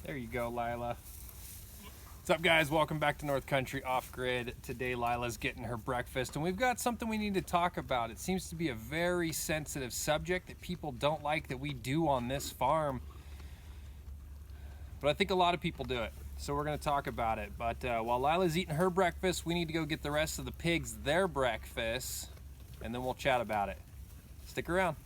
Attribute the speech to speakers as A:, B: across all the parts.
A: There you go, Lila. What's up, guys? Welcome back to North Country Off Grid. Today Lila's getting her breakfast and we've got something we need to talk about. It seems to be a very sensitive subject that people don't like that we do on this farm, but I think a lot of people do it, so we're going to talk about it. But while Lila's eating her breakfast, we need to go get the rest of the pigs their breakfast, and then we'll chat about it. Stick around.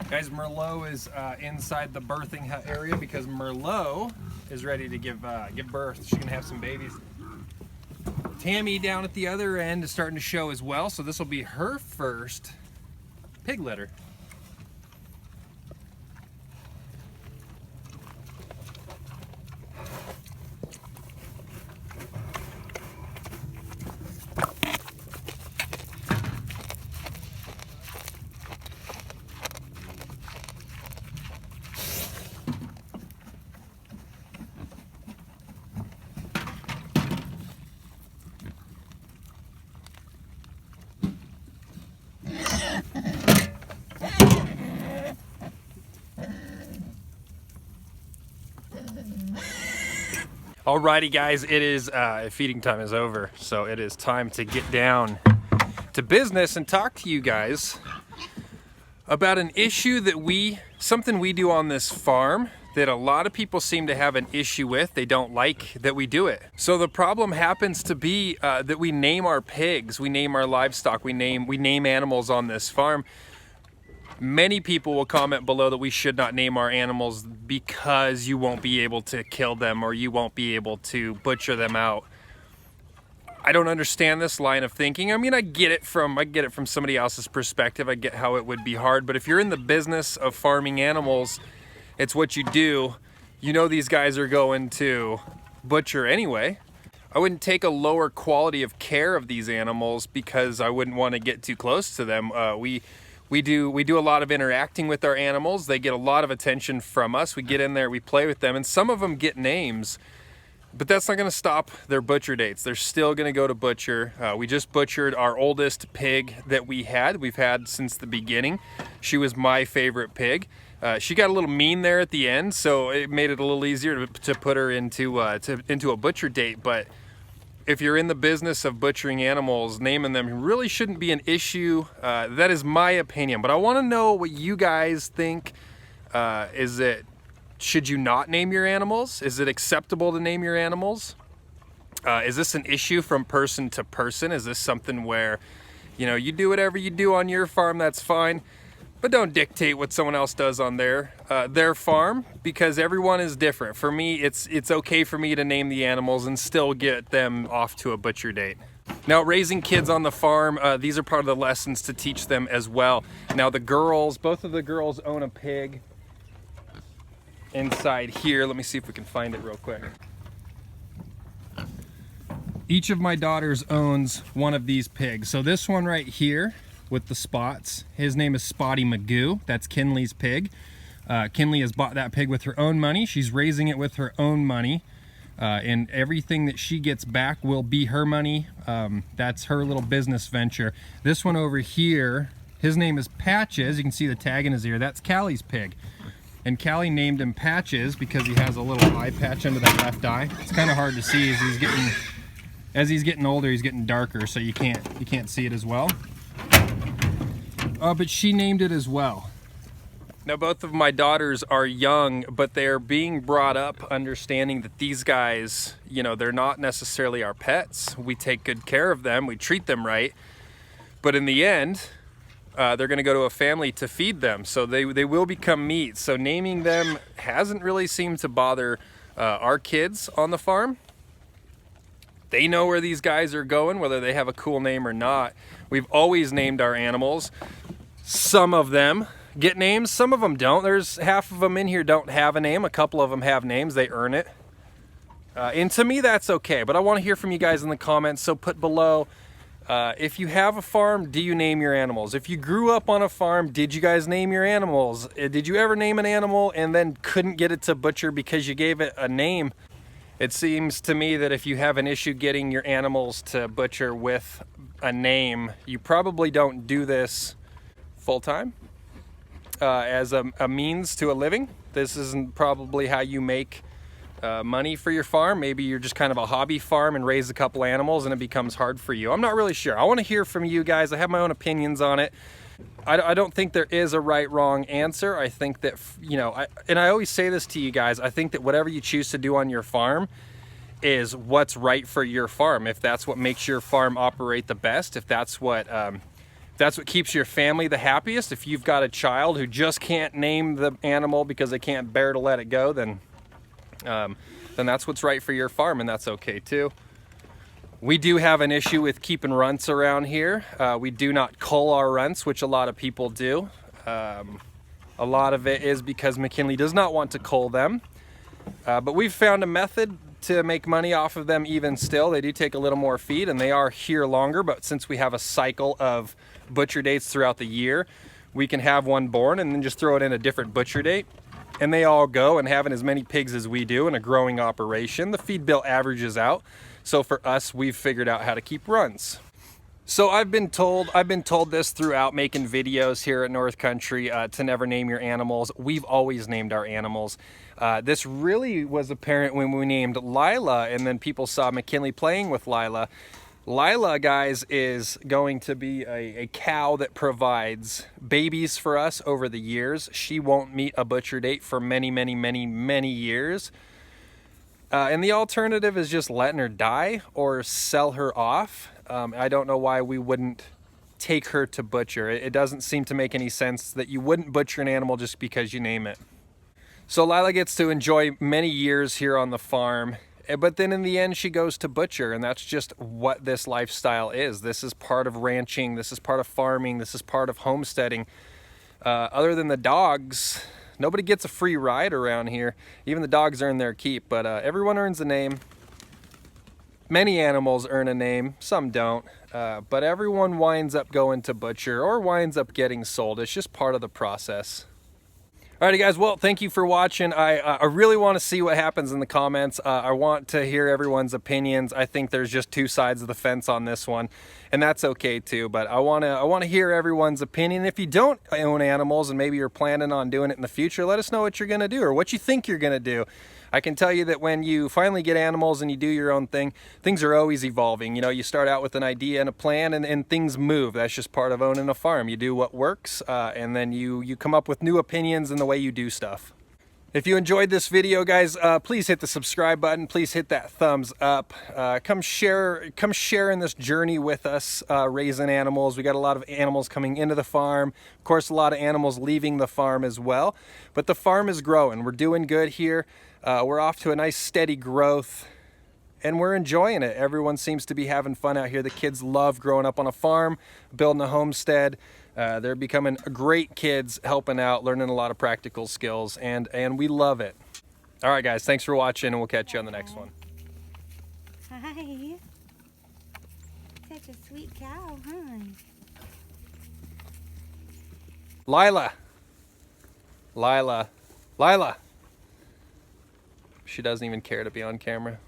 A: Guys, Merlot is inside the birthing hut area because Merlot is ready to give birth. She's gonna have some babies. Tammy down at the other end is starting to show as well, so this will be her first pig litter. Alrighty, guys, it is feeding time is over, so it is time to get down to business and talk to you guys about an issue that something we do on this farm that a lot of people seem to have an issue with. They don't like that we do it. So the problem happens to be that we name our pigs, we name our livestock, we name animals on this farm. Many people will comment below that we should not name our animals because you won't be able to kill them or you won't be able to butcher them out. I don't understand this line of thinking. I mean, I get it from somebody else's perspective. I get how it would be hard, but if you're in the business of farming animals, it's what you do. You know these guys are going to butcher anyway. I wouldn't take a lower quality of care of these animals because I wouldn't want to get too close to them. We do a lot of interacting with our animals. They get a lot of attention from us. We get in there, we play with them, and some of them get names, but that's not gonna stop their butcher dates. They're still gonna go to butcher. We just butchered our oldest pig that we've had since the beginning. She was my favorite pig. She got a little mean there at the end, so it made it a little easier to put her into a butcher date, but if you're in the business of butchering animals, naming them really shouldn't be an issue. That is my opinion, but I want to know what you guys think. Should you not name your animals? Is it acceptable to name your animals? Is this an issue from person to person? Is this something where, you do whatever you do on your farm, that's fine, but don't dictate what someone else does on their farm, because everyone is different. For me, it's okay for me to name the animals and still get them off to a butcher date. Now, raising kids on the farm, these are part of the lessons to teach them as well. Now, both of the girls own a pig inside here. Let me see if we can find it real quick. Each of my daughters owns one of these pigs. So this one right here with the spots, his name is Spotty Magoo. That's Kinley's pig. Kinley has bought that pig with her own money. She's raising it with her own money. And everything that she gets back will be her money. That's her little business venture. This one over here, his name is Patches. You can see the tag in his ear. That's Callie's pig. And Callie named him Patches because he has a little eye patch under that left eye. It's kind of hard to see as he's getting older, he's getting darker, so you can't see it as well. But she named it as well. Now both of my daughters are young, but they're being brought up understanding that these guys, you know, they're not necessarily our pets. We take good care of them, we treat them right, but in the end, they're gonna go to a family to feed them, so they will become meat. So naming them hasn't really seemed to bother our kids on the farm. They know where these guys are going, whether they have a cool name or not. We've always named our animals. Some of them get names, some of them don't. There's half of them in here don't have a name. A couple of them have names, they earn it. And to me, that's okay, but I wanna hear from you guys in the comments, so put below, if you have a farm, do you name your animals? If you grew up on a farm, did you guys name your animals? Did you ever name an animal and then couldn't get it to butcher because you gave it a name? It seems to me that if you have an issue getting your animals to butcher with a name, you probably don't do this full-time. As a means to a living. This isn't probably how you make money for your farm. Maybe you're just kind of a hobby farm and raise a couple animals and it becomes hard for you. I'm not really sure. I want to hear from you guys. I have my own opinions on it. I don't think there is a right, wrong answer. I think that, you know, and I always say this to you guys, I think that whatever you choose to do on your farm is what's right for your farm. If that's what makes your farm operate the best, if that's what keeps your family the happiest. If you've got a child who just can't name the animal because they can't bear to let it go, then that's what's right for your farm, and that's okay too. We do have an issue with keeping runts around here. We do not cull our runts, which a lot of people do. A lot of it is because McKinley does not want to cull them. But we've found a method to make money off of them even still. They do take a little more feed and they are here longer, but since we have a cycle of butcher dates throughout the year, we can have one born and then just throw it in a different butcher date. And they all go, and having as many pigs as we do in a growing operation, the feed bill averages out. So for us, we've figured out how to keep runs. So I've been told this throughout making videos here at North Country to never name your animals. We've always named our animals. This really was apparent when we named Lila, and then people saw McKinley playing with Lila. Lila, guys, is going to be a cow that provides babies for us over the years. She won't meet a butcher date for many, many, many, many years. And the alternative is just letting her die or sell her off. I don't know why we wouldn't take her to butcher. It doesn't seem to make any sense that you wouldn't butcher an animal just because you name it. So Lila gets to enjoy many years here on the farm, but then in the end she goes to butcher, and that's just what this lifestyle is. This is part of ranching, this is part of farming, this is part of homesteading. Other than the dogs, nobody gets a free ride around here. Even the dogs earn their keep, but everyone earns a name. Many animals earn a name, some don't, but everyone winds up going to butcher or winds up getting sold. It's just part of the process. Alrighty guys, well, thank you for watching. I really want to see what happens in the comments. I want to hear everyone's opinions. I think there's just two sides of the fence on this one, and that's okay too, but I want to hear everyone's opinion. If you don't own animals and maybe you're planning on doing it in the future, let us know what you're going to do or what you think you're going to do. I can tell you that when you finally get animals and you do your own thing, things are always evolving. You know, you start out with an idea and a plan, and things move. That's just part of owning a farm. You do what works, and then you come up with new opinions in the way you do stuff. If you enjoyed this video, guys, please hit the subscribe button. Please hit that thumbs up. Come share in this journey with us, raising animals. We got a lot of animals coming into the farm. Of course, a lot of animals leaving the farm as well. But the farm is growing. We're doing good here. We're off to a nice steady growth, and we're enjoying it. Everyone seems to be having fun out here. The kids love growing up on a farm, building a homestead. They're becoming great kids, helping out, learning a lot of practical skills, and we love it. All right, guys, thanks for watching, and we'll catch you on the next one.
B: Hi. a sweet cow, huh?
A: Lila. Lila. Lila. She doesn't even care to be on camera.